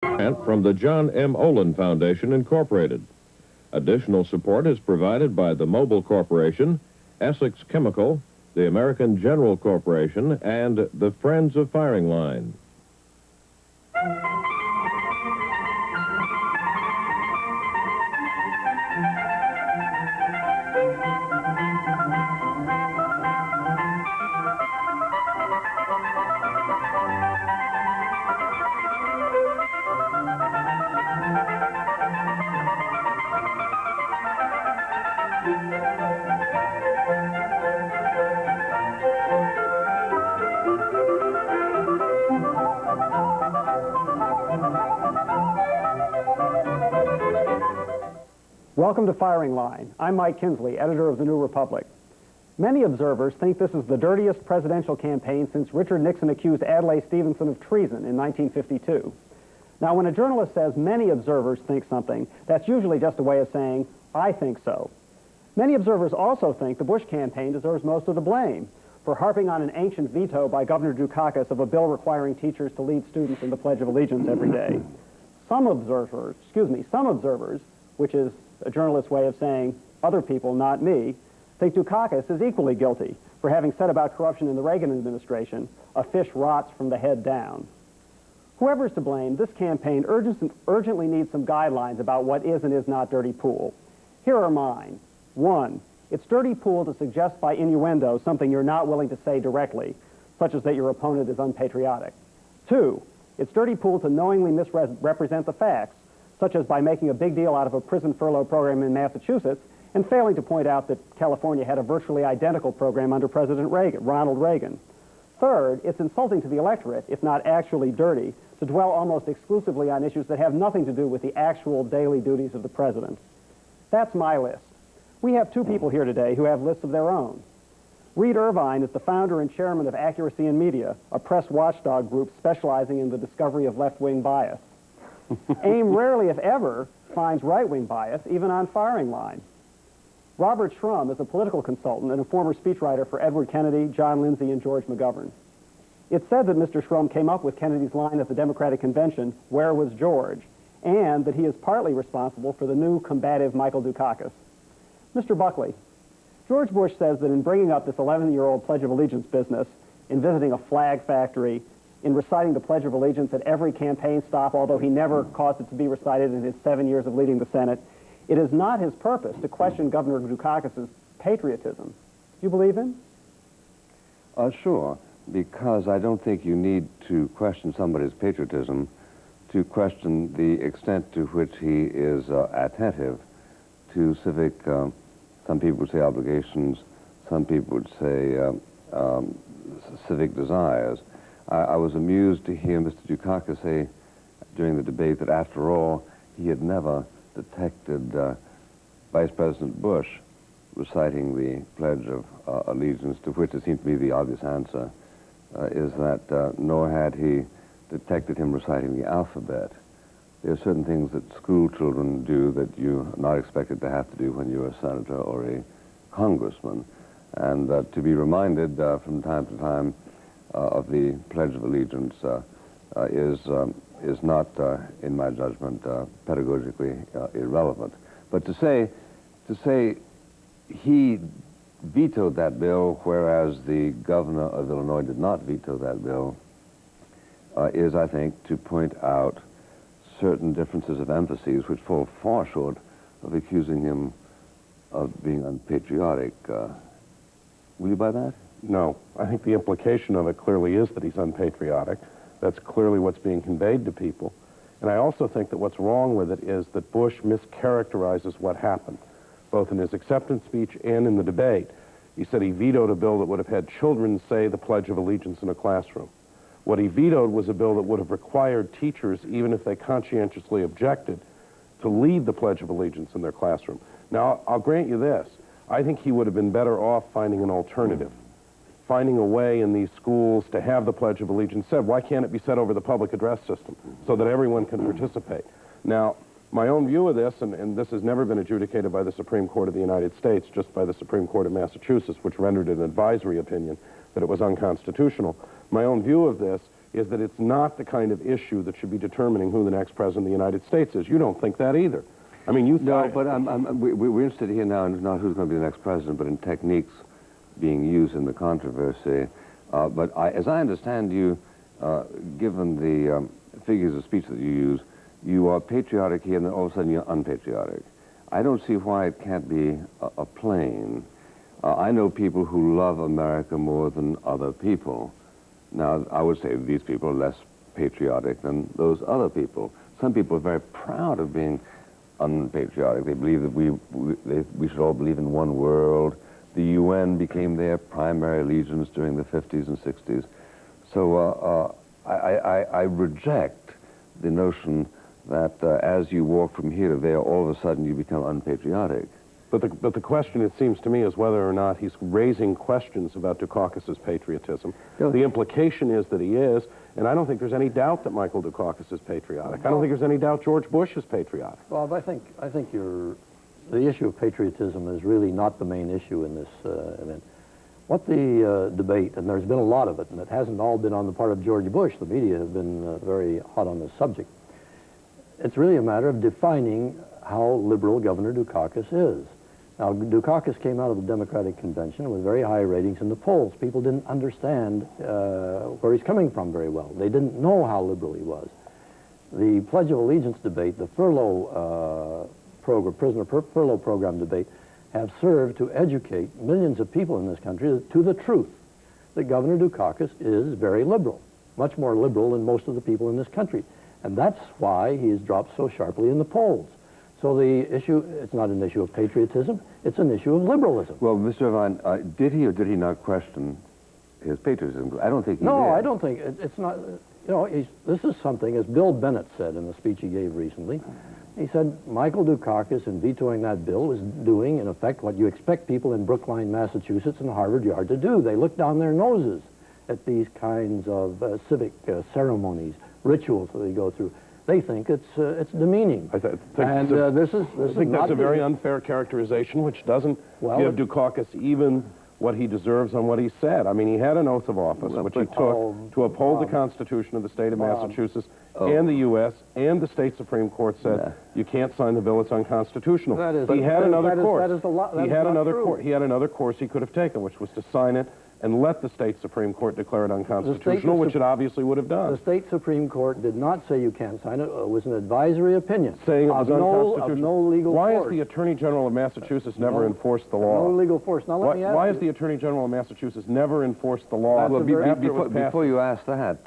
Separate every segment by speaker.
Speaker 1: Grant from the John M. Olin Foundation, Incorporated. Additional support is provided by the Mobil Corporation, Essex Chemical, the American General Corporation, and the Friends of Firing Line.
Speaker 2: Welcome to Firing Line. I'm Mike Kinsley, editor of the New Republic. Many observers think this is the dirtiest presidential campaign since Richard Nixon accused Adlai Stevenson of treason in 1952. Now, when a journalist says many observers think something, that's usually just a way of saying, I think so. Many observers also think the Bush campaign deserves most of the blame for harping on an ancient veto by Governor Dukakis of a bill requiring teachers to lead students in the Pledge of Allegiance every day. Some observers, which is a journalist's way of saying other people, not me, think Dukakis is equally guilty for having said about corruption in the Reagan administration, a fish rots from the head down. Whoever's to blame, this campaign urgently needs some guidelines about what is and is not dirty pool. Here are mine. 1, it's dirty pool to suggest by innuendo something you're not willing to say directly, such as that your opponent is unpatriotic. 2, it's dirty pool to knowingly misrepresent the facts, such as by making a big deal out of a prison furlough program in Massachusetts and failing to point out that California had a virtually identical program under President Ronald Reagan. Third, it's insulting to the electorate, if not actually dirty, to dwell almost exclusively on issues that have nothing to do with the actual daily duties of the president. That's my list. We have 2 people here today who have lists of their own. Reed Irvine is the founder and chairman of Accuracy in Media, a press watchdog group specializing in the discovery of left-wing bias. AIM rarely, if ever, finds right-wing bias, even on Firing Line. Robert Shrum is a political consultant and a former speechwriter for Edward Kennedy, John Lindsay, and George McGovern. It's said that Mr. Shrum came up with Kennedy's line at the Democratic Convention, "Where was George?" and that he is partly responsible for the new combative Michael Dukakis. Mr. Buckley, George Bush says that in bringing up this 11-year-old Pledge of Allegiance business, in visiting a flag factory, in reciting the Pledge of Allegiance at every campaign stop, although he never caused it to be recited in his 7 years of leading the Senate, it is not his purpose to question Governor Dukakis' patriotism. Do you believe him?
Speaker 3: Sure, because I don't think you need to question somebody's patriotism to question the extent to which he is attentive to civic, some people would say obligations, some people would say civic desires. I was amused to hear Mr. Dukakis say during the debate that, after all, he had never detected Vice President Bush reciting the Pledge of Allegiance, to which it seemed to me the obvious answer is that nor had he detected him reciting the alphabet. There are certain things that school children do that you're not expected to have to do when you're a senator or a congressman. And to be reminded from time to time of the Pledge of Allegiance is not, in my judgment, pedagogically irrelevant. But to say he vetoed that bill, whereas the governor of Illinois did not veto that bill, is, I think, to point out certain differences of emphases which fall far short of accusing him of being unpatriotic. Will you buy that?
Speaker 4: No. I think the implication of it clearly is that he's unpatriotic. That's clearly what's being conveyed to people. And I also think that what's wrong with it is that Bush mischaracterizes what happened, both in his acceptance speech and in the debate. He said he vetoed a bill that would have had children say the Pledge of Allegiance in a classroom. What he vetoed was a bill that would have required teachers, even if they conscientiously objected, to lead the Pledge of Allegiance in their classroom. Now, I'll grant you this. I think he would have been better off finding an alternative, finding a way in these schools to have the Pledge of Allegiance said. Why can't it be said over the public address system so that everyone can participate? Now, my own view of this, and this has never been adjudicated by the Supreme Court of the United States, just by the Supreme Court of Massachusetts, which rendered an advisory opinion that it was unconstitutional. My own view of this is that it's not the kind of issue that should be determining who the next president of the United States is. You don't think that either. I mean, you...
Speaker 3: No, but we're interested here now in not who's going to be the next president, but in techniques being used in the controversy. But as I understand you, given the figures of speech that you use, you are patriotic here, and then all of a sudden you're unpatriotic. I don't see why it can't be a plane. I know people who love America more than other people. Now, I would say these people are less patriotic than those other people. Some people are very proud of being unpatriotic. They believe that we should all believe in one world. The UN became their primary allegiance during the 50s and 60s. So I reject the notion that as you walk from here to there, all of a sudden you become unpatriotic.
Speaker 4: But the question, it seems to me, is whether or not he's raising questions about Dukakis' patriotism. The implication is that he is, and I don't think there's any doubt that Michael Dukakis is patriotic. I don't think there's any doubt George Bush is patriotic.
Speaker 5: Well, I think the issue of patriotism is really not the main issue in this event. What the debate, and there's been a lot of it, and it hasn't all been on the part of George Bush. The media have been very hot on this subject. It's really a matter of defining how liberal Governor Dukakis is. Now, Dukakis came out of the Democratic Convention with very high ratings in the polls. People didn't understand where he's coming from very well. They didn't know how liberal he was. The Pledge of Allegiance debate, the furlough program, prisoner furlough program debate, have served to educate millions of people in this country to the truth that Governor Dukakis is very liberal, much more liberal than most of the people in this country. And that's why he has dropped so sharply in the polls. So the issue, it's not an issue of patriotism, it's an issue of liberalism.
Speaker 3: Well, Mr. Irvine, did he or did he not question his patriotism? I don't think he did.
Speaker 5: No, I don't think, it's not, you know, this is something, as Bill Bennett said in the speech he gave recently, he said Michael Dukakis, in vetoing that bill, was doing, in effect, what you expect people in Brookline, Massachusetts and Harvard Yard to do. They look down their noses at these kinds of civic ceremonies, rituals that they go through. They think it's demeaning.
Speaker 4: I think
Speaker 5: this is
Speaker 4: that's a very unfair characterization, which doesn't give Dukakis even what he deserves on what he said. I mean, he had an oath of office, which he took to uphold the Constitution of the state of Massachusetts and the U.S., and the state Supreme Court said you can't sign the bill; it's unconstitutional. But he had another course. He had another course he could have taken, which was to sign it and let the state Supreme Court declare it unconstitutional, which it obviously would have done.
Speaker 5: The state Supreme Court did not say you can't sign it. It was an advisory opinion.
Speaker 4: Saying it was unconstitutional.
Speaker 5: Of no legal
Speaker 4: force. Why has the Attorney General of Massachusetts never enforced the law?
Speaker 5: No legal force. Now let me ask
Speaker 4: Why has the Attorney General of Massachusetts never enforced the law?
Speaker 3: Well, before you ask that,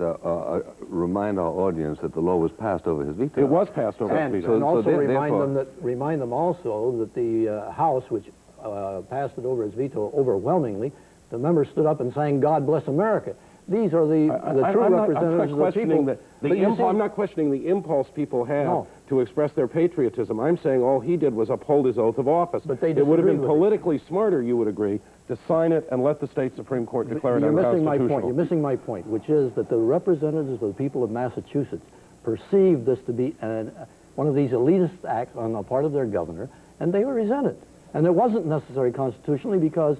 Speaker 3: remind our audience that the law was passed over his veto.
Speaker 5: It was passed over his veto. And also remind them also that the House, which passed it over his veto overwhelmingly, the members stood up and sang, "God bless America." These are the true representatives of the people.
Speaker 4: I'm not questioning the impulse people have to express their patriotism. I'm saying all he did was uphold his oath of office.
Speaker 5: But it
Speaker 4: would have been politically smarter, you would agree, to sign it and let the state Supreme Court declare it unconstitutional.
Speaker 5: You're missing my point, which is that the representatives of the people of Massachusetts perceived this to be one of these elitist acts on the part of their governor, and they resent it. And it wasn't necessary constitutionally because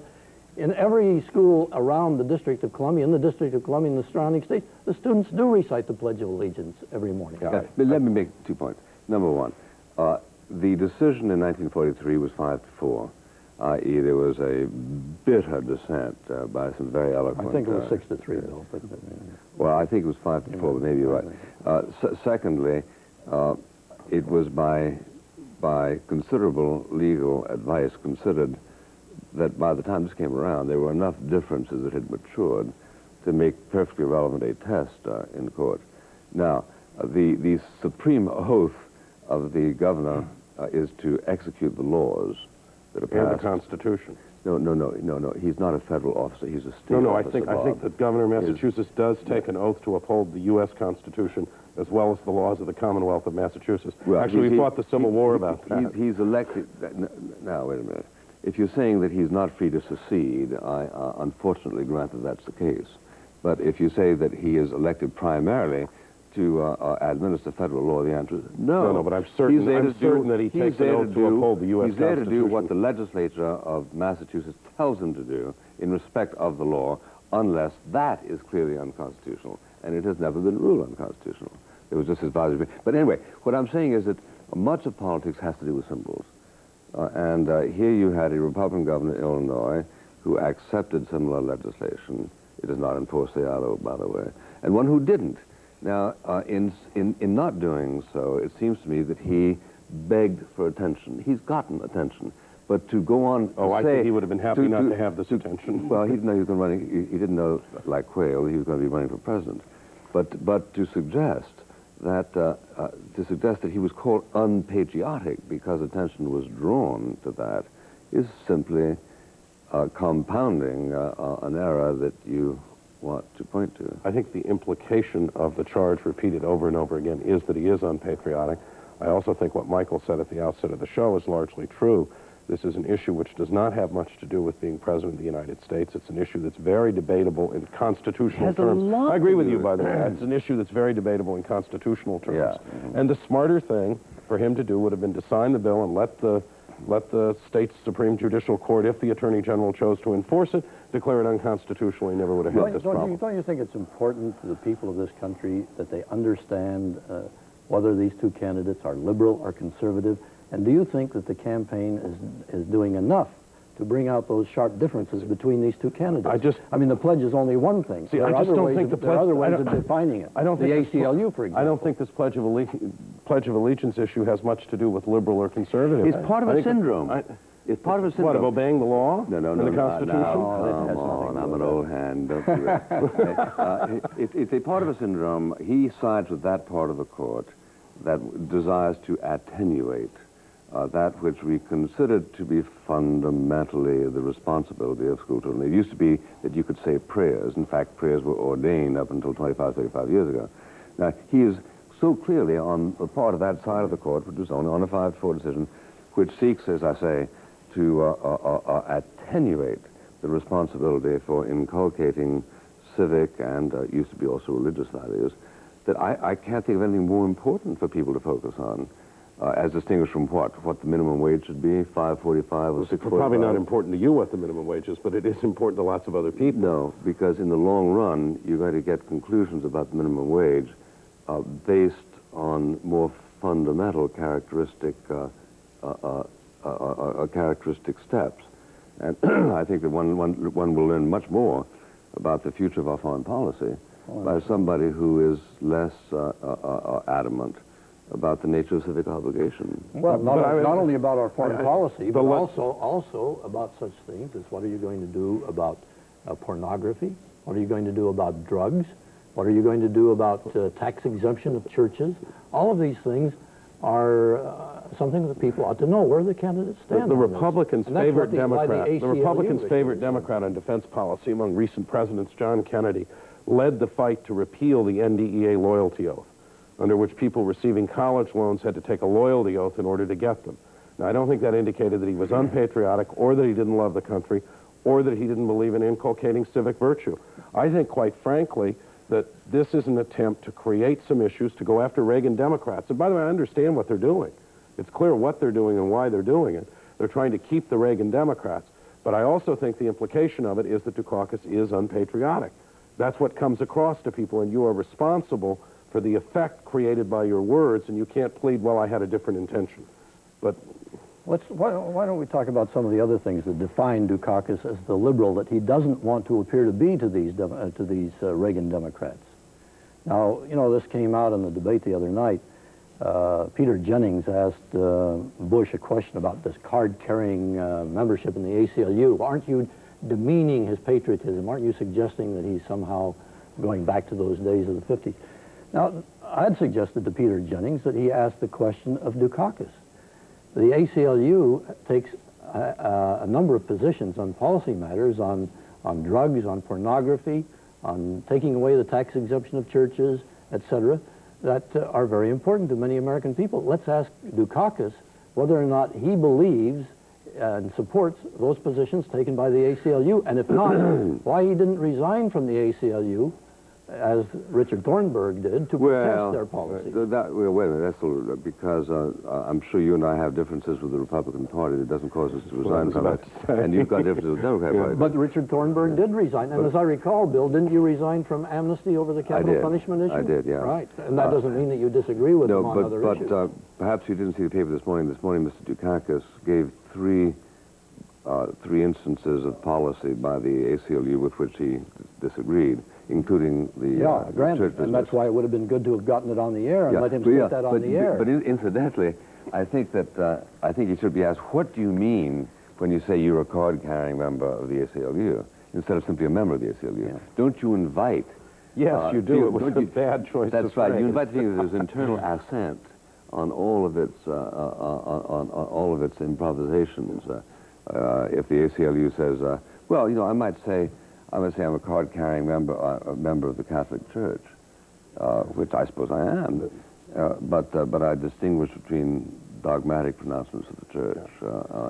Speaker 5: in every school around the District of Columbia, in the District of Columbia and the surrounding states, the students do recite the Pledge of Allegiance every morning.
Speaker 3: But let me make 2 points. Number one, the decision in 1943 was 5-4, i.e. there was a bitter dissent by some very eloquent...
Speaker 5: I think it was 6-3, though. But,
Speaker 3: well, I think it was 5-4, but maybe you're right. Secondly, it was by considerable legal advice considered that by the time this came around, there were enough differences that had matured to make perfectly relevant a test in court. Now, the supreme oath of the governor is to execute the laws that are passed.
Speaker 4: And the Constitution.
Speaker 3: No. He's not a federal officer. He's a state officer.
Speaker 4: I think that Governor of Massachusetts does take an oath to uphold the U.S. Constitution as well as the laws of the Commonwealth of Massachusetts.
Speaker 3: Well,
Speaker 4: actually, we fought the Civil War about that.
Speaker 3: He's elected... Now, wait a minute. If you're saying that he's not free to secede, I unfortunately grant that that's the case. But if you say that he is elected primarily to administer federal law, the answer is no.
Speaker 4: No, but I'm certain that he takes an oath to uphold the U.S. Constitution.
Speaker 3: He's there to do what the legislature of Massachusetts tells him to do in respect of the law, unless that is clearly unconstitutional. and it has never been ruled unconstitutional. It was just his advisory. But anyway, what I'm saying is that much of politics has to do with symbols. Here you had a Republican governor in Illinois who accepted similar legislation. It is not enforced there, by the way, and one who didn't. Now, in not doing so, it seems to me that he begged for attention. He's gotten attention. But to go on
Speaker 4: Oh, I think he would have been happy not to have this attention.
Speaker 3: Well, he didn't know he was going to run. He didn't know, like Quayle, he was going to be running for president. But to suggest that he was called unpatriotic because attention was drawn to that is simply compounding an error that you want to point to.
Speaker 4: I think the implication of the charge repeated over and over again is that he is unpatriotic. I also think what Michael said at the outset of the show is largely true. This is an issue which does not have much to do with being president of the United States. It's an issue that's very debatable in constitutional terms. I agree with you, by the way. It's an issue that's very debatable in constitutional terms.
Speaker 3: Yeah.
Speaker 4: And the smarter thing for him to do would have been to sign the bill and let the state's Supreme Judicial Court, if the Attorney General chose to enforce it, declare it unconstitutional. He never would have had this problem.
Speaker 5: Don't you think it's important to the people of this country that they understand whether these two candidates are liberal or conservative? And do you think that the campaign is doing enough to bring out those sharp differences between these two candidates? I mean, the pledge is only one thing.
Speaker 4: See, I just don't think the pledge...
Speaker 5: There are other ways of defining it.
Speaker 4: I don't
Speaker 5: the
Speaker 4: think
Speaker 5: ACLU, for example.
Speaker 4: I don't think this Pledge of Allegiance issue has much to do with liberal or conservative.
Speaker 3: It's part of a syndrome. It's part of a syndrome.
Speaker 4: What, of obeying the law?
Speaker 3: No,
Speaker 4: and the Constitution?
Speaker 3: I'm an old hand. Don't do that. It's a part of a syndrome. He sides with that part of the court that desires to attenuate that which we considered to be fundamentally the responsibility of school children. It used to be that you could say prayers. In fact, prayers were ordained up until 25, 35 years ago. Now, he is so clearly on the part of that side of the court, which was on a 5-4 decision, which seeks, as I say, to attenuate the responsibility for inculcating civic and used to be also religious values, that I can't think of anything more important for people to focus on. As distinguished from what the minimum wage should be, $5.45 or $6.45.
Speaker 4: It's probably not important to you what the minimum wage is, but it is important to lots of other people.
Speaker 3: No, because in the long run, you're going to get conclusions about the minimum wage based on more fundamental characteristic steps. And I think that one will learn much more about the future of our foreign policy by somebody who is less adamant about the nature of civic obligation.
Speaker 5: Well, not only about our foreign policy, but also about such things as what are you going to do about pornography? What are you going to do about drugs? What are you going to do about tax exemption of churches? All of these things are something that people ought to know where the candidates stand.
Speaker 4: The Republicans' favorite Democrat, the Republicans' favorite Democrat on defense policy among recent presidents, John Kennedy, led the fight to repeal the NDEA loyalty oath, under which people receiving college loans had to take a loyalty oath in order to get them. Now, I don't think that indicated that he was unpatriotic or that he didn't love the country or that he didn't believe in inculcating civic virtue. I think, quite frankly, that this is an attempt to create some issues to go after Reagan Democrats. And by the way, I understand what they're doing. It's clear what they're doing and why they're doing it. They're trying to keep the Reagan Democrats. But I also think the implication of it is that Dukakis is unpatriotic. That's what comes across to people, and you are responsible for the effect created by your words, and you can't plead, well, I had a different intention. But
Speaker 5: why don't we talk about some of the other things that define Dukakis as the liberal that he doesn't want to appear to be to these Reagan Democrats. Now, you know, this came out in the debate the other night. Peter Jennings asked Bush a question about this card-carrying membership in the ACLU. Aren't you demeaning his patriotism? Aren't you suggesting that he's somehow going back to those days of the 50s? Now, I'd suggested to Peter Jennings that he ask the question of Dukakis. The ACLU takes a number of positions on policy matters, on drugs, on pornography, on taking away the tax exemption of churches, etc., that are very important to many American people. Let's ask Dukakis whether or not he believes and supports those positions taken by the ACLU, and if not, why he didn't resign from the ACLU as Richard Thornburg did, to protest their policy.
Speaker 3: Wait a minute, that's a little, because I'm sure you and I have differences with the Republican Party that doesn't cause us to resign from it. And you've got differences with the Democrat Party.
Speaker 5: But Richard Thornburg did resign. And as I recall, Bill, didn't you resign from amnesty over the capital punishment issue?
Speaker 3: I did, yeah.
Speaker 5: Right. And that doesn't mean that you disagree with him on other issues.
Speaker 3: But perhaps you didn't see the paper this morning. This morning, Mr. Dukakis gave three instances of policy by the ACLU with which he disagreed, including the
Speaker 5: granted,
Speaker 3: church business.
Speaker 5: and that's why it would have been good to have gotten it on the air and let him put that on the air.
Speaker 3: But incidentally, I think you should be asked, what do you mean when you say you're a card-carrying member of the ACLU instead of simply a member of the ACLU? Yeah. Don't you invite?
Speaker 4: Yes, you do. It was a bad choice.
Speaker 3: That's right. You invite things as internal assent on all of its on all of its improvisations. If the ACLU says, well, you know, I might say I'm a card-carrying member of the Catholic Church, which I suppose I am, but I distinguish between dogmatic pronouncements of the Church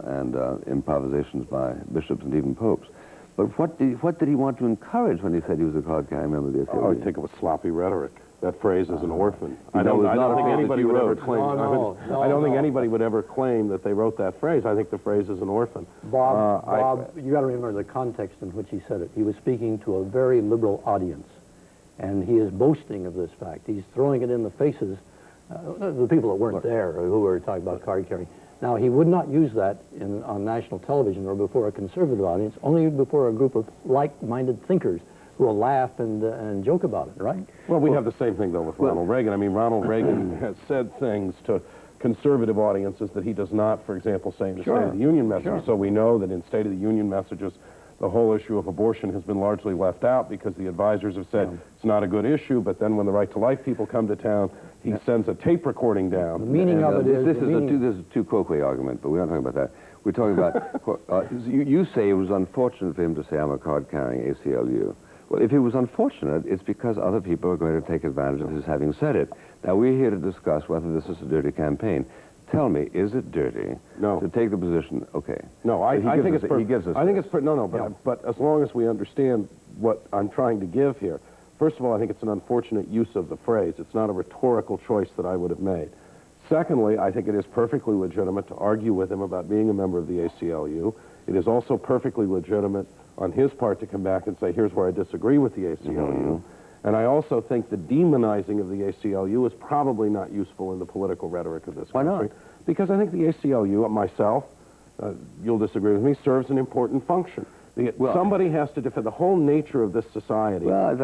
Speaker 3: and improvisations by bishops and even popes. But what did he want to encourage when he said he was a card-carrying member of the ACLU?
Speaker 4: Oh, I think it was sloppy rhetoric. That phrase is an orphan.
Speaker 3: I don't think
Speaker 4: anybody would ever claim.
Speaker 5: I
Speaker 4: don't think anybody would ever claim that they wrote that phrase. I think the phrase is an orphan.
Speaker 5: Bob, you got to remember the context in which he said it. He was speaking to a very liberal audience, and he is boasting of this fact. He's throwing it in the faces the people that weren't there who were talking about card carrying. Now, he would not use that on national television or before a conservative audience, only before a group of like-minded thinkers who will laugh and joke about it, right?
Speaker 4: Well, we have the same thing, though, with Ronald Reagan. I mean, Ronald Reagan has said things to conservative audiences that he does not, for example, say in the State of the Union messages. So we know that in State of the Union messages, the whole issue of abortion has been largely left out because the advisors have said it's not a good issue, but then when the right-to-life people come to town, he sends a tape recording down.
Speaker 5: The meaning of it is...
Speaker 3: This is a too-Coakley argument, but we're not talking about that. We're talking about... you say it was unfortunate for him to say, I'm a card-carrying ACLU. Well, if it was unfortunate, it's because other people are going to take advantage of his having said it. Now, we're here to discuss whether this is a dirty campaign. Tell me, is it dirty to take the position, okay.
Speaker 4: No, I think it's... But as long as we understand what I'm trying to give here, first of all, I think it's an unfortunate use of the phrase. It's not a rhetorical choice that I would have made. Secondly, I think it is perfectly legitimate to argue with him about being a member of the ACLU. It is also perfectly legitimate on his part to come back and say, here's where I disagree with the ACLU. And I also think the demonizing of the ACLU is probably not useful in the political rhetoric of this country.
Speaker 3: Why not?
Speaker 4: Because I think the ACLU, myself, you'll disagree with me, serves an important function. Somebody has to defend the whole nature of this society.
Speaker 3: Well,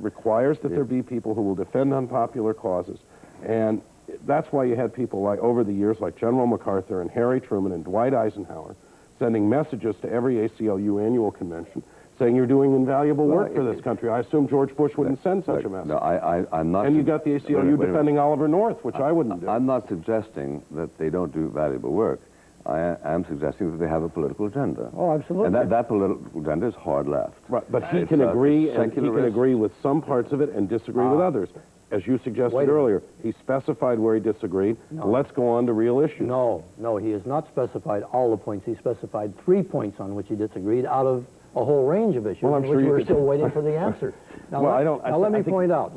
Speaker 4: requires that there be people who will defend unpopular causes. And that's why you had people like, over the years, like General MacArthur and Harry Truman and Dwight Eisenhower, sending messages to every ACLU annual convention saying you're doing invaluable work for this country. I assume George Bush wouldn't send such a message.
Speaker 3: No, I'm not...
Speaker 4: And you got the ACLU defending Oliver North, which I wouldn't do.
Speaker 3: I'm not suggesting that they don't do valuable work. I am suggesting that they have a political agenda.
Speaker 5: Oh, absolutely.
Speaker 3: And that political agenda is hard left.
Speaker 4: Right, but he can agree, and he can agree with some parts of it and disagree with others. As you suggested earlier, he specified where he disagreed. No. Let's go on to real issues.
Speaker 5: No, he has not specified all the points. He specified 3 points on which he disagreed out of a whole range of issues, which we're still waiting for the answer. Now, let me point out,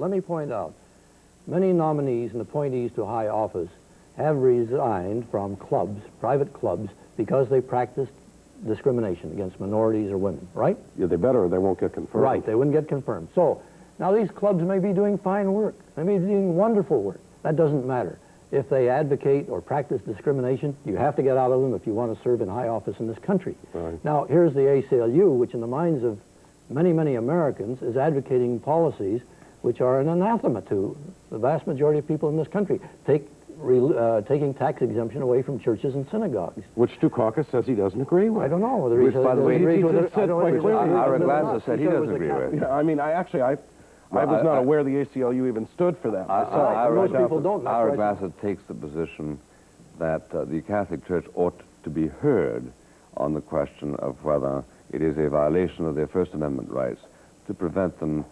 Speaker 5: many nominees and appointees to high office have resigned from clubs, private clubs, because they practiced discrimination against minorities or women, right?
Speaker 4: Yeah, they better or they won't get confirmed.
Speaker 5: Right, they wouldn't get confirmed. So, now these clubs may be doing fine work. They may be doing wonderful work. That doesn't matter. If they advocate or practice discrimination, you have to get out of them if you want to serve in high office in this country.
Speaker 4: Right.
Speaker 5: Now, here's the ACLU, which in the minds of many, many Americans is advocating policies which are an anathema to the vast majority of people in this country. Taking tax exemption away from churches and synagogues.
Speaker 4: Which Dukakis says he doesn't agree with.
Speaker 5: I don't know whether he says...
Speaker 3: By the way,
Speaker 5: he
Speaker 3: said quite clearly. Ira Glasser said he doesn't agree with.
Speaker 4: Yeah, I mean, I was not aware the ACLU even stood for that.
Speaker 5: Most people don't.
Speaker 3: Ira Glasser takes the position that the Catholic Church ought to be heard on the question of whether it is a violation of their First Amendment rights to prevent them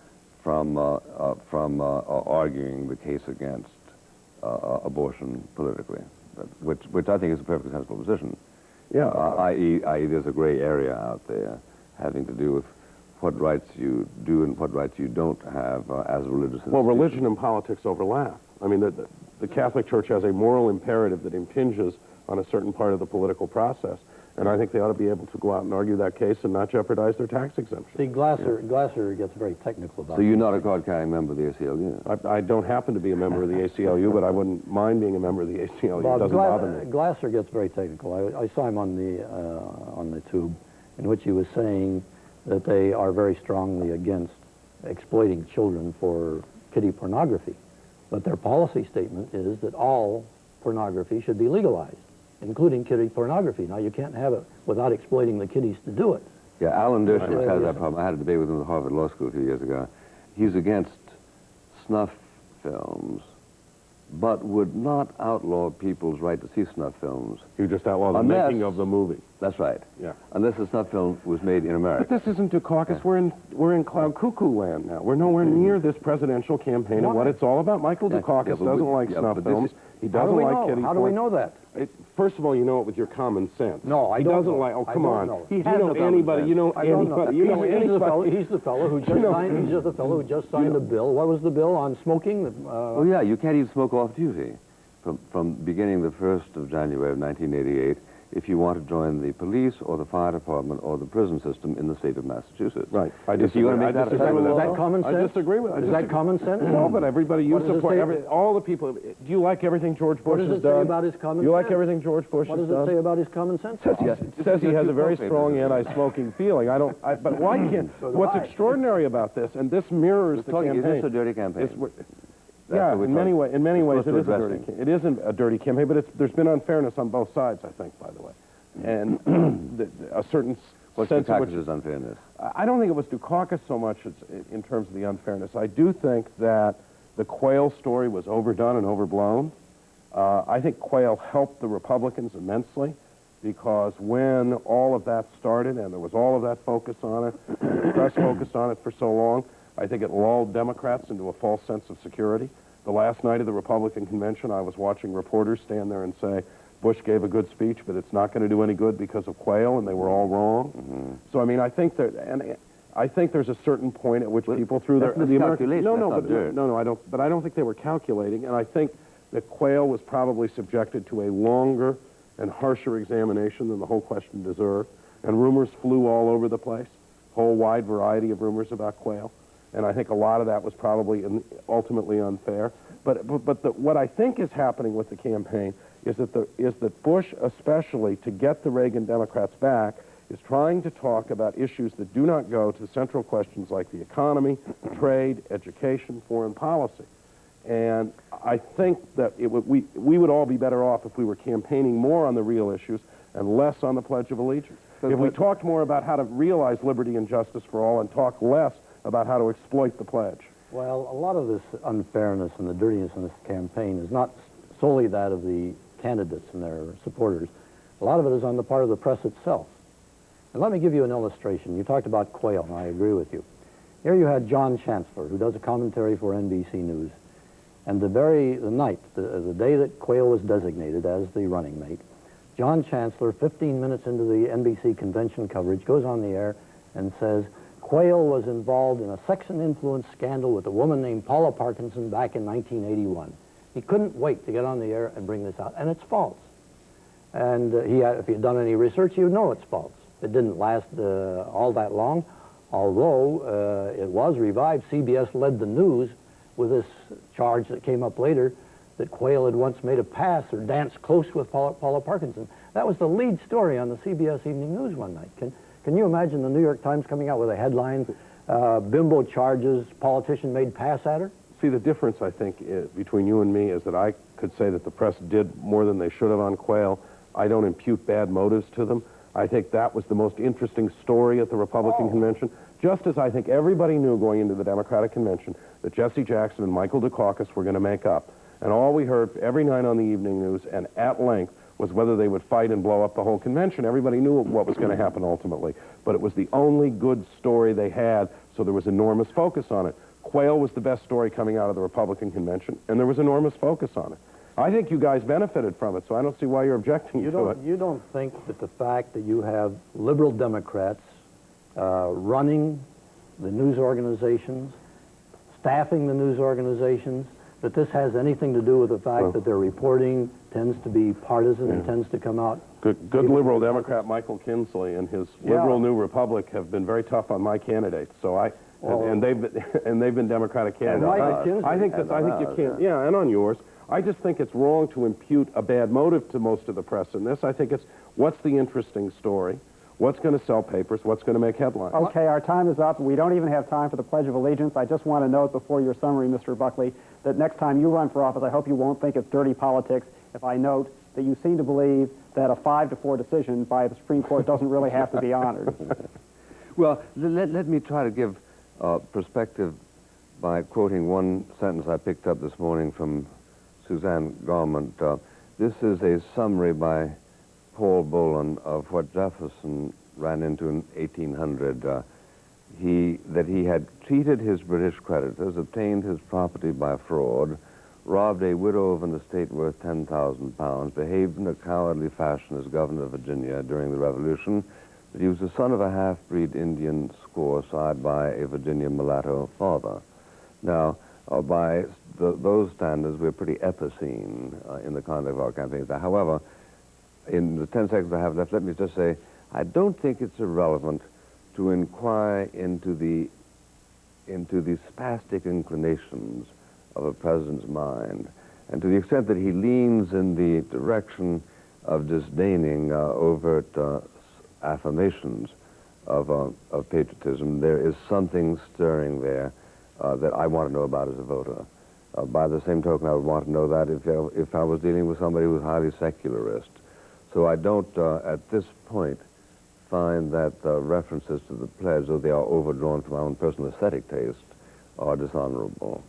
Speaker 3: from arguing the case against abortion politically, which I think is a perfectly sensible position.
Speaker 4: Yeah.
Speaker 3: I.e., there's a gray area out there having to do with what rights you do and what rights you don't have as a religious institution.
Speaker 4: Well, religion and politics overlap. I mean, the Catholic Church has a moral imperative that impinges on a certain part of the political process. And I think they ought to be able to go out and argue that case and not jeopardize their tax exemption.
Speaker 5: See, Glasser gets very technical about it.
Speaker 3: So you're not a card-carrying member of the ACLU?
Speaker 4: I don't happen to be a member of the ACLU, but I wouldn't mind being a member of the ACLU.
Speaker 5: Bob,
Speaker 4: It doesn't bother me.
Speaker 5: Glasser gets very technical. I saw him on the tube, in which he was saying that they are very strongly against exploiting children for kiddie pornography. But their policy statement is that all pornography should be legalized, including kiddie pornography. Now, you can't have it without exploiting the kiddies to do it.
Speaker 3: Yeah, Alan Dershowitz has that problem. I had a debate with him at Harvard Law School a few years ago. He's against snuff films, but would not outlaw people's right to see snuff films.
Speaker 4: You just outlaw the
Speaker 3: Unless-
Speaker 4: making of the movie.
Speaker 3: That's right.
Speaker 4: Yeah.
Speaker 3: Unless the snuff film was made in America.
Speaker 4: But this isn't Dukakis. We're in cloud cuckoo land now. We're nowhere near this presidential campaign and what it's all about. Michael
Speaker 3: Yeah,
Speaker 4: Dukakis
Speaker 3: yeah, but
Speaker 4: doesn't
Speaker 3: we-
Speaker 4: like
Speaker 3: yeah,
Speaker 4: snuff
Speaker 3: but this
Speaker 4: films.
Speaker 3: is-
Speaker 4: He
Speaker 5: How
Speaker 4: doesn't
Speaker 5: do we
Speaker 4: like
Speaker 5: know?
Speaker 4: kiddie
Speaker 5: How do we
Speaker 4: porn.
Speaker 5: know that?
Speaker 4: First of all, you know it with your common sense.
Speaker 5: No, I
Speaker 4: he
Speaker 5: don't
Speaker 4: doesn't
Speaker 5: know.
Speaker 4: like. Oh,
Speaker 5: I
Speaker 4: come
Speaker 5: don't
Speaker 4: on.
Speaker 5: know.
Speaker 3: He
Speaker 4: You
Speaker 3: has
Speaker 4: know
Speaker 3: no common
Speaker 4: anybody?
Speaker 3: sense.
Speaker 4: You know
Speaker 5: I don't know.
Speaker 4: anybody? You know anybody?
Speaker 5: He's the fellow who just signed. He's just the fellow who just signed the bill. What was the bill on smoking?
Speaker 3: Oh, yeah, you can't even smoke off duty. From beginning the 1st of January of 1988, if you want to join the police or the fire department or the prison system in the state of Massachusetts.
Speaker 4: Right. I
Speaker 3: If
Speaker 4: disagree.
Speaker 3: you want to make
Speaker 4: I
Speaker 3: that
Speaker 4: disagree with
Speaker 5: Is
Speaker 4: that.
Speaker 5: that common sense?
Speaker 4: I disagree with it.
Speaker 5: Is that common sense?
Speaker 4: No, but everybody, you
Speaker 5: What does it
Speaker 4: support
Speaker 5: say?
Speaker 4: all the people. Do you like everything George Bush
Speaker 5: What does
Speaker 4: has
Speaker 5: it say
Speaker 4: done?
Speaker 5: about his common
Speaker 4: You like
Speaker 5: sense?
Speaker 4: everything George Bush
Speaker 5: What
Speaker 4: has
Speaker 5: does it
Speaker 4: done?
Speaker 5: say about his common sense?
Speaker 4: It says he has a very strong anti-smoking feeling. But why can't?
Speaker 5: So do
Speaker 4: What's
Speaker 5: I.
Speaker 4: extraordinary about this, and this mirrors the
Speaker 3: Is
Speaker 4: campaign.
Speaker 3: this a dirty campaign?
Speaker 4: Yeah,
Speaker 3: what we're
Speaker 4: in many
Speaker 3: talking-
Speaker 4: ways, it is
Speaker 3: supposed
Speaker 4: a
Speaker 3: to
Speaker 4: dirty.
Speaker 3: address it.
Speaker 4: It isn't a dirty campaign, but there's been unfairness on both sides, I think, by the way, and a certain
Speaker 3: What's
Speaker 4: sense in which
Speaker 3: Dukakis' unfairness?
Speaker 4: I don't think it was Dukakis so much in terms of the unfairness. I do think that the Quayle story was overdone and overblown. I think Quayle helped the Republicans immensely because when all of that started and there was all of that focus on it, and the press focused on it for so long, I think it lulled Democrats into a false sense of security. The last night of the Republican convention, I was watching reporters stand there and say, Bush gave a good speech, but it's not going to do any good because of Quayle, and they were all wrong.
Speaker 3: Mm-hmm.
Speaker 4: So, I mean, I think there's a certain point at which people threw their...
Speaker 3: That's miscalculation.
Speaker 4: I don't. But I don't think they were calculating, and I think that Quayle was probably subjected to a longer and harsher examination than the whole question deserved, and rumors flew all over the place, whole wide variety of rumors about Quayle, and I think a lot of that was probably ultimately unfair. But what I think is happening with the campaign is that Bush, especially to get the Reagan Democrats back, is trying to talk about issues that do not go to central questions like the economy, trade, education, foreign policy. And I think that we would all be better off if we were campaigning more on the real issues and less on the Pledge of Allegiance. If we talked more about how to realize liberty and justice for all and talk less about how to exploit the pledge.
Speaker 5: Well, a lot of this unfairness and the dirtiness in this campaign is not solely that of the candidates and their supporters. A lot of it is on the part of the press itself. And let me give you an illustration. You talked about Quayle, and I agree with you. Here you had John Chancellor, who does a commentary for NBC News. And the day that Quayle was designated as the running mate, John Chancellor, 15 minutes into the NBC convention coverage, goes on the air and says, Quayle was involved in a sex and influence scandal with a woman named Paula Parkinson back in 1981. He couldn't wait to get on the air and bring this out, and it's false. And if he had done any research, he would know it's false. It didn't last all that long, although it was revived. CBS led the news with this charge that came up later that Quayle had once made a pass or danced close with Paula Parkinson. That was the lead story on the CBS Evening News one night. Can you imagine the New York Times coming out with a headline, bimbo charges, politician made pass at her?
Speaker 4: See, the difference, I think, between you and me is that I could say that the press did more than they should have on Quayle. I don't impute bad motives to them. I think that was the most interesting story at the Republican convention, just as I think everybody knew going into the Democratic convention that Jesse Jackson and Michael Dukakis were going to make up. And all we heard every night on the evening news and at length was whether they would fight and blow up the whole convention. Everybody knew what was going to happen ultimately. But it was the only good story they had, so there was enormous focus on it. Quayle was the best story coming out of the Republican convention, and there was enormous focus on it. I think you guys benefited from it, so I don't see why you're objecting to it.
Speaker 5: You don't think that the fact that you have liberal Democrats running the news organizations, staffing the news organizations, that this has anything to do with the fact that their reporting tends to be partisan and tends to come out?
Speaker 4: Good liberal Democrat Michael Kinsley and his liberal New Republic have been very tough on my candidates. So and they've been Democratic candidates. I think you can't. Yeah, and on yours. I just think it's wrong to impute a bad motive to most of the press in this. I think it's what's the interesting story, what's going to sell papers, what's going to make headlines.
Speaker 2: Okay, our time is up. We don't even have time for the Pledge of Allegiance. I just want to note before your summary, Mr. Buckley, that next time you run for office, I hope you won't think it's dirty politics if I note that you seem to believe that a 5-4 decision by the Supreme Court doesn't really have to be honored.
Speaker 3: Well, let me try to give perspective by quoting one sentence I picked up this morning from Suzanne Garment. This is a summary by Paul Boland of what Jefferson ran into in 1800. That he had cheated his British creditors, obtained his property by fraud, robbed a widow of an estate worth £10,000, behaved in a cowardly fashion as governor of Virginia during the Revolution, that he was the son of a half-breed Indian squaw sired by a Virginia mulatto father. Now, by those standards, we're pretty epicene in the conduct of our campaigns. However, in the 10 seconds I have left, let me just say, I don't think it's irrelevant to inquire into the spastic inclinations of a president's mind, and to the extent that he leans in the direction of disdaining overt affirmations of patriotism, there is something stirring there that I want to know about as a voter. By the same token, I would want to know that if I was dealing with somebody who was highly secularist. So I don't, at this point, find that references to the pledge, though they are overdrawn from my own personal aesthetic taste, are dishonorable.